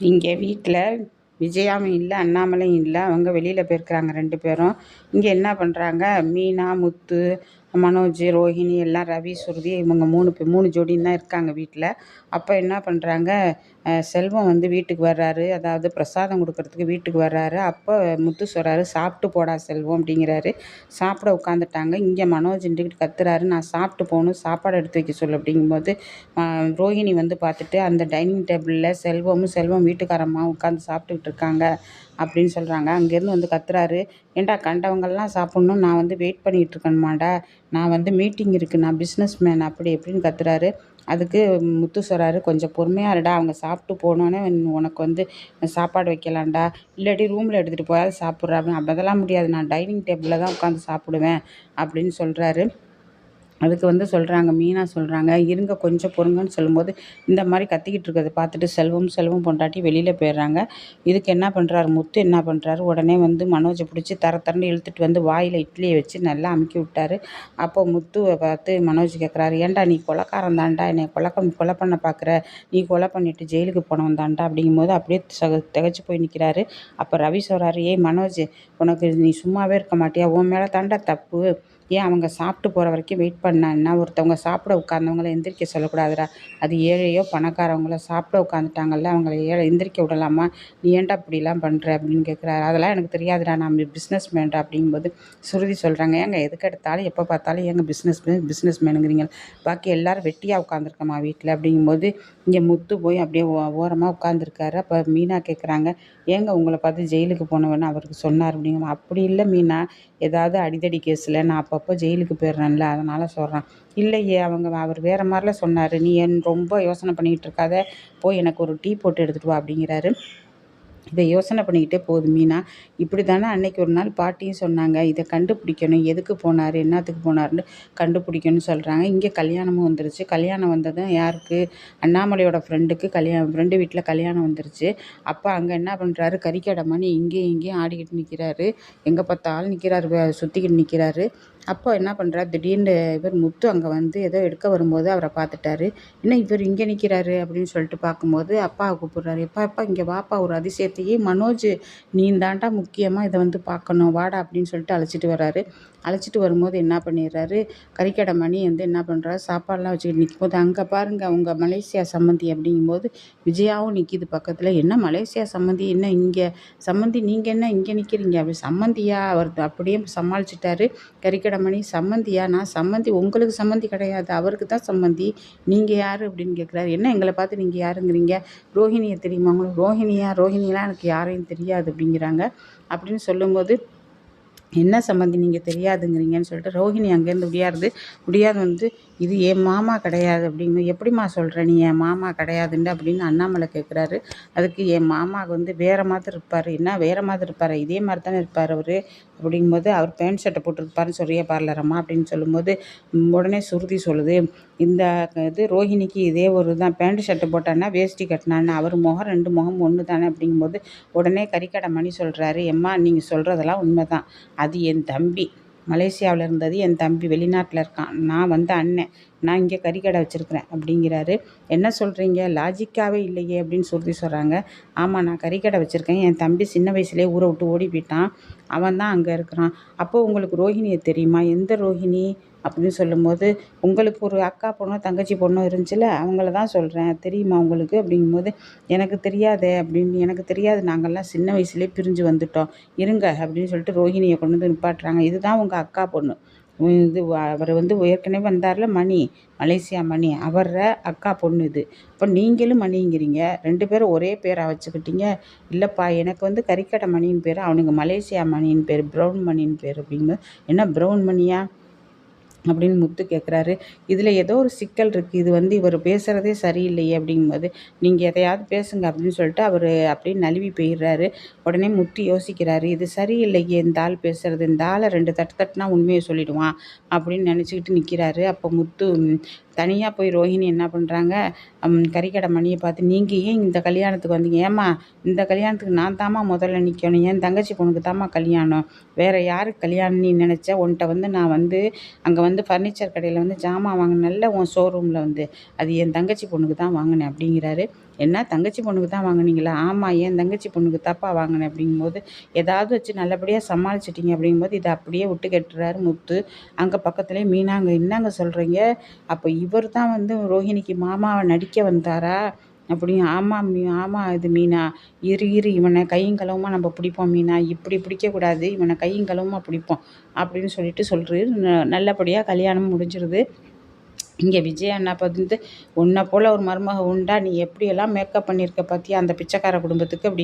இங்கே வீட்டில் விஜயாவும் இல்லை, அண்ணாமலையும் இல்லை. அவங்க வெளியில் போயிருக்கிறாங்க 2 பேரும். இங்கே என்ன பண்ணுறாங்க, மீனா, முத்து, மனோஜ், ரோஹிணி எல்லாம், ரவி, சுருதி, இவங்க 3 ஜோடியும் தான் இருக்காங்க வீட்டில். அப்போ என்ன பண்ணுறாங்க, செல்வம் வந்து வீட்டுக்கு வர்றாரு. அதாவது பிரசாதம் கொடுக்கறதுக்கு வீட்டுக்கு வர்றாரு. அப்போ முத்து சொல்கிறாரு, சாப்பிட்டு போடா செல்வம் அப்படிங்கிறாரு. சாப்பிட உட்காந்துட்டாங்க. இங்கே மனோஜ் நின்றுக்கிட்டு கத்துறாரு, நான் சாப்பிட்டு போகணும், சாப்பாடு எடுத்து வைக்க சொல்லு அப்படிங்கும்போது ரோஹிணி வந்து பார்த்துட்டு அந்த டைனிங் டேபிளில் செல்வம் வீட்டுக்காரம்மா உட்காந்து சாப்பிட்டுக்கிட்டு இருக்காங்க அப்படின்னு சொல்கிறாங்க. அங்கேருந்து வந்து கத்துறாரு, ஏன்டா கண்டவங்கள்லாம் சாப்பிட்ணும், நான் வந்து வெயிட் பண்ணிகிட்டு இருக்கணுமாடா, நான் வந்து மீட்டிங் இருக்குது, நான் பிஸ்னஸ் மேன் அப்படி எப்படின்னு கத்துறாரு. அதுக்கு முத்து சொல்கிறாரு, கொஞ்சம் பொறுமையாக இருடா, அவங்க சாப்பிட்டு போனோன்னே உனக்கு வந்து சாப்பாடு வைக்கலாம்டா, இல்லாட்டி ரூமில் எடுத்துகிட்டு போயாவது சாப்பிட்றா அப்படின்னு. அதெல்லாம் முடியாது, நான் டைனிங் டேபிளில் தான் உட்காந்து சாப்பிடுவேன் அப்படின்னு சொல்கிறாரு. அதுக்கு வந்து சொல்கிறாங்க, மீனா சொல்கிறாங்க, இருங்க கொஞ்சம் பொறுங்கன்னு சொல்லும்போது இந்த மாதிரி கத்திக்கிட்டு இருக்கிறத பார்த்துட்டு செல்வம் பொண்டாட்டி வெளியில் போயிடுறாங்க. இதுக்கு என்ன பண்ணுறாரு, முத்து என்ன பண்ணுறாரு, உடனே வந்து மனோஜை பிடிச்சி தரன்னு இழுத்துட்டு வந்து வாயில் இட்லியை வச்சு நல்லா அமுக்கி விட்டாரு. அப்போ முத்துவை பார்த்து மனோஜ் கேட்குறாரு, ஏன்டா நீ கொலைக்காரன் தான்டா, என்னை கொலை பண்ண பார்க்குற, நீ கொலை பண்ணிவிட்டு ஜெயிலுக்கு போனவன் தான்டா அப்படிங்கும்போது அப்படியே திகச்சு போய் நிற்கிறாரு. அப்போ ரவி சொல்கிறாரு, ஏய் மனோஜ், உனக்கு நீ சும்மாவே இருக்க மாட்டியா, உன் மேலே தான்டா தப்பு, ஏன் அவங்க சாப்பிட்டு போகிற வரைக்கும் வெயிட் பண்ணான்னா, ஒருத்தவங்க சாப்பிட உட்காந்தவங்கள எந்திரிக்க சொல்லக்கூடாதுடா, அது ஏழையோ பணக்காரவங்களோ சாப்பிட உட்காந்துட்டாங்கல்ல, அவங்கள எந்திரிக்க விடலாமா, நீ ஏன்டா இப்படிலாம் பண்ணுற அப்படின்னு கேட்குறாரு. அதெல்லாம் எனக்கு தெரியாதுடா, நான் பிஸ்னஸ் மேன்டா அப்படிங்கும்போது சுருதி சொல்கிறாங்க, ஏங்க எதுக்கு எடுத்தாலும் எப்போ பார்த்தாலும் ஏங்க பிஸ்னஸ் மேனுங்கிறீங்க, பாக்கி எல்லோரும் வெட்டியாக உட்காந்துருக்கம்மா வீட்டில் அப்படிங்கும்போது இங்கே முத்து போய் அப்படியே ஓரமாக உட்காந்துருக்காரு. அப்போ மீனா கேட்குறாங்க, ஏங்க உங்களை பார்த்து ஜெயிலுக்கு போனவன்னு அவருக்கு சொன்னார் அப்படிங்கிற. அப்படி இல்லை மீனா, ஏதாவது அடிதடி கேஸில் நான் அப்பப்போ ஜெயிலுக்கு போயிடுறேன்ல, அதனால் சொல்கிறேன். இல்லையே, அவர் வேறு மாதிரிலாம் சொன்னார், நீ ரொம்ப யோசனை பண்ணிக்கிட்டு இருக்காத, போய் எனக்கு ஒரு டீ போட்டு எடுத்துகிட்டு வா அப்படிங்கிறாரு. இதை யோசனை பண்ணிக்கிட்டே போகுது மீனா. இப்படி தானே அன்னைக்கு ஒரு நாள் பாட்டியும் சொன்னாங்க, இதை கண்டுபிடிக்கணும், எதுக்கு போனார், என்னத்துக்கு போனார்னு கண்டுபிடிக்கணும்னு சொல்கிறாங்க. இங்கே கல்யாணமும் வந்துருச்சு. கல்யாணம் வந்ததும் யாருக்கு, அண்ணாமலையோட ஃப்ரெண்டு வீட்டில் கல்யாணம் வந்துருச்சு. அப்போ அங்கே என்ன பண்ணுறாரு, கறிக்கடை மணி இங்கேயும் ஆடிக்கிட்டு நிற்கிறாரு, எங்கே பார்த்தாலும் நிற்கிறாரு, சுற்றிக்கிட்டு நிற்கிறாரு. அப்போ என்ன பண்ணுறாரு, திடீர்னு இவர் முத்து அங்கே வந்து ஏதோ எடுக்க வரும்போது அவரை பார்த்துட்டாரு. என்ன இவர் இங்கே நிற்கிறாரு அப்படின்னு சொல்லிட்டு பார்க்கும்போது அப்பாவை கூப்பிட்றாரு, எப்பா இங்கே வாப்பா, ஒரு அதிசயத்தையே மனோஜ், நீ தாண்டா முக்கியமாக இதை வந்து பார்க்கணும், வாடா அப்படின்னு சொல்லிட்டு அழைச்சிட்டு வர்றாரு. அழைச்சிட்டு வரும்போது என்ன பண்ணிடுறாரு, கறிக்கடை மணி வந்து என்ன பண்ணுறாரு, சாப்பாடெலாம் வச்சுக்கிட்டு நிற்கும்போது, அங்கே பாருங்கள் அவங்க மலேசியா சம்மந்தி அப்படிங்கும்போது விஜயாவும் நிற்கிது பக்கத்தில். என்ன மலேசியா சம்மந்தி, என்ன இங்கே சம்மந்தி, நீங்கள் என்ன இங்கே நிற்கிறீங்க, அப்படி சம்மந்தியா, அவர் அப்படியே சமாளிச்சிட்டாரு. கறிக்கடை மணி, சம்மந்தியா, நான் சம்மந்தி, உங்களுக்கு சம்மந்தி கிடையாது, அவருக்கு தான் சம்மந்தி, நீங்கள் யார் அப்படின்னு கேட்குறாரு. என்ன எங்களை பார்த்து நீங்கள் யாருங்கிறீங்க, ரோஹிணியை தெரியுமா உங்களுக்கு, ரோஹிணியெலாம் எனக்கு யாரையும் தெரியாது அப்படிங்கிறாங்க. அப்படின்னு சொல்லும்போது, என்ன சம்மந்தி நீங்கள் தெரியாதுங்கிறீங்கன்னு சொல்லிட்டு ரோஹிணி அங்கேருந்து முடியாது வந்து, இது என் மாமா கிடையாது அப்படிங்கும்போது, எப்படிம்மா சொல்கிற நீ என் மாமா கிடையாதுண்டு அப்படின்னு அண்ணாமலை கேட்குறாரு. அதுக்கு என் மாமா வந்து வேறு மாதிரி இருப்பார். என்ன வேறு மாதிரி இருப்பார், இதே மாதிரி தானே இருப்பார் அவர் அப்படிங்கும்போது, அவர் பேண்ட் ஷர்ட்டை போட்டுருப்பாருன்னு சொல்றியே பார்லரம்மா அப்படின்னு சொல்லும்போது, உடனே சுருதி சொல்லுது, இந்த இது ரோஹிணிக்கு இதே ஒரு தான், பேண்ட் ஷர்ட்டு போட்டான்னா வேஷ்டி கட்டினான்னு, அவர் முகம் 2 முகம் ஒன்று தானே அப்படிங்கும்போது, உடனே கறிக்கடை மணி சொல்கிறாரு, எம்மா நீங்கள் சொல்கிறதெல்லாம் உண்மை தான், அது என் தம்பி, மலேசியாவில் இருந்தது என் தம்பி, வெளிநாட்டில் இருக்கான், நான் வந்து அண்ணன், நான் இங்கே கறிக்கடை வச்சுருக்கிறேன் அப்படிங்கிறாரு. என்ன சொல்கிறீங்க, லாஜிக்காகவே இல்லையே அப்படின்னு சொல்கிறாங்க. ஆமாம், நான் கறிக்கடை வச்சுருக்கேன், என் தம்பி சின்ன வயசுலேயே ஊரை விட்டு ஓடி போயிட்டான், அவன் தான் அங்கே இருக்கிறான். அப்போது உங்களுக்கு ரோஹிணியை தெரியுமா, எந்த ரோஹிணி அப்படின்னு சொல்லும்போது, உங்களுக்கு ஒரு அக்கா பொண்ணோ தங்கச்சி பொண்ணோ இருந்துச்சுல்ல, அவங்கள தான் சொல்கிறேன், தெரியுமா உங்களுக்கு அப்படிங்கும்போது, எனக்கு தெரியாதே அப்படின்னு, எனக்கு தெரியாது, நாங்கள்லாம் சின்ன வயசுலேயே பிரிஞ்சு வந்துட்டோம், இருங்க அப்படின்னு சொல்லிட்டு ரோஹிணியை கொண்டு வந்து நிப்பாட்டுறாங்க. இதுதான் உங்கள் அக்கா பொண்ணு, இது அவர் வந்து ஏற்கனவே வந்தார்ல மணி, மலேசியா மணி, அவர அக்கா பொண்ணு இது. இப்போ நீங்களும் மணிங்கிறீங்க, 2 பேரும் ஒரே பேராக வச்சுக்கிட்டீங்க. இல்லைப்பா, எனக்கு வந்து கறிக்கடை மணின்னு பேர், அவனுக்கு மலேசியா மணின்னு பேர், ப்ரௌன் மணின்னு பேர் அப்படிங்கும்போது, என்ன ப்ரௌன் மணியா அப்படின்னு முத்து கேட்குறாரு. இதில் ஏதோ ஒரு சிக்கல் இருக்குது, இது வந்து இவர் பேசுகிறதே சரியில்லையே அப்படிங்கும்போது, நீங்கள் எதையாவது பேசுங்க அப்படின்னு சொல்லிட்டு அவர் அப்படியே நழுவி போயிடுறாரு. உடனே முத்து யோசிக்கிறாரு, இது சரியில்லையே இந்த ஆள் பேசுகிறது, இந்த ஆளை 2 தட்டு தட்டுனா உண்மையை சொல்லிடுவான் அப்படின்னு நினச்சிக்கிட்டு நிற்கிறாரு. அப்போ முத்து தனியாக போய் ரோஹிணி என்ன பண்ணுறாங்க, கறிக்கடை மணியை பார்த்து, நீங்கள் ஏன் இந்த கல்யாணத்துக்கு வந்தீங்க, ஏம்மா இந்த கல்யாணத்துக்கு நான் தாம்மா முதல்ல நிற்கணும், என் தங்கச்சி பொண்ணுக்கு தாம்மா கல்யாணம், வேறு யாருக்கு கல்யாணம் நீ நினச்ச, உன்கிட்ட வந்து நான் வந்து அங்கே வந்து ஃபர்னிச்சர் கடையில் வந்து ஜாமான் வாங்கினேன்ல உன் ஷோரூமில் வந்து, அது என் தங்கச்சி பொண்ணுக்கு தான் வாங்கினேன் அப்படிங்கிறாரு. என்ன தங்கச்சி பொண்ணுக்கு தான் வாங்குனீங்களா? ஆமாம், என் தங்கச்சி பொண்ணுக்கு தான்ப்பா வாங்கினேன் அப்படிங்கும்போது, ஏதாவது வச்சு நல்லபடியாக சமாளிச்சிட்டீங்க அப்படிங்கும்போது இதை அப்படியே விட்டு கட்டுறாரு முத்து. அங்கே பக்கத்துலேயே மீனா, அங்கே என்னங்க சொல்கிறீங்க? அப்போ இவர் தான் வந்து ரோஹிணிக்கு மாமாவை நடிக்க வந்தாரா? அப்படின்னு. ஆமாம் ஆமாம் இது மீனா, இரு இரு இவனை கையும் களவுமா நம்ம பிடிப்போம் மீனா, இப்படி பிடிக்கக்கூடாது, இவனை கையும் களவுமா பிடிப்போம் அப்படின்னு சொல்லிட்டு நல்லபடியாக கல்யாணம் முடிஞ்சிருது. இங்கே விஜய் அண்ணா வந்து உன்னை போல் ஒரு மருமக உண்டா, நீ எப்படியெல்லாம் மேக்கப் பண்ணியிருக்க பார்த்தியா அந்த பிச்சைக்கார குடும்பத்துக்கு அப்படி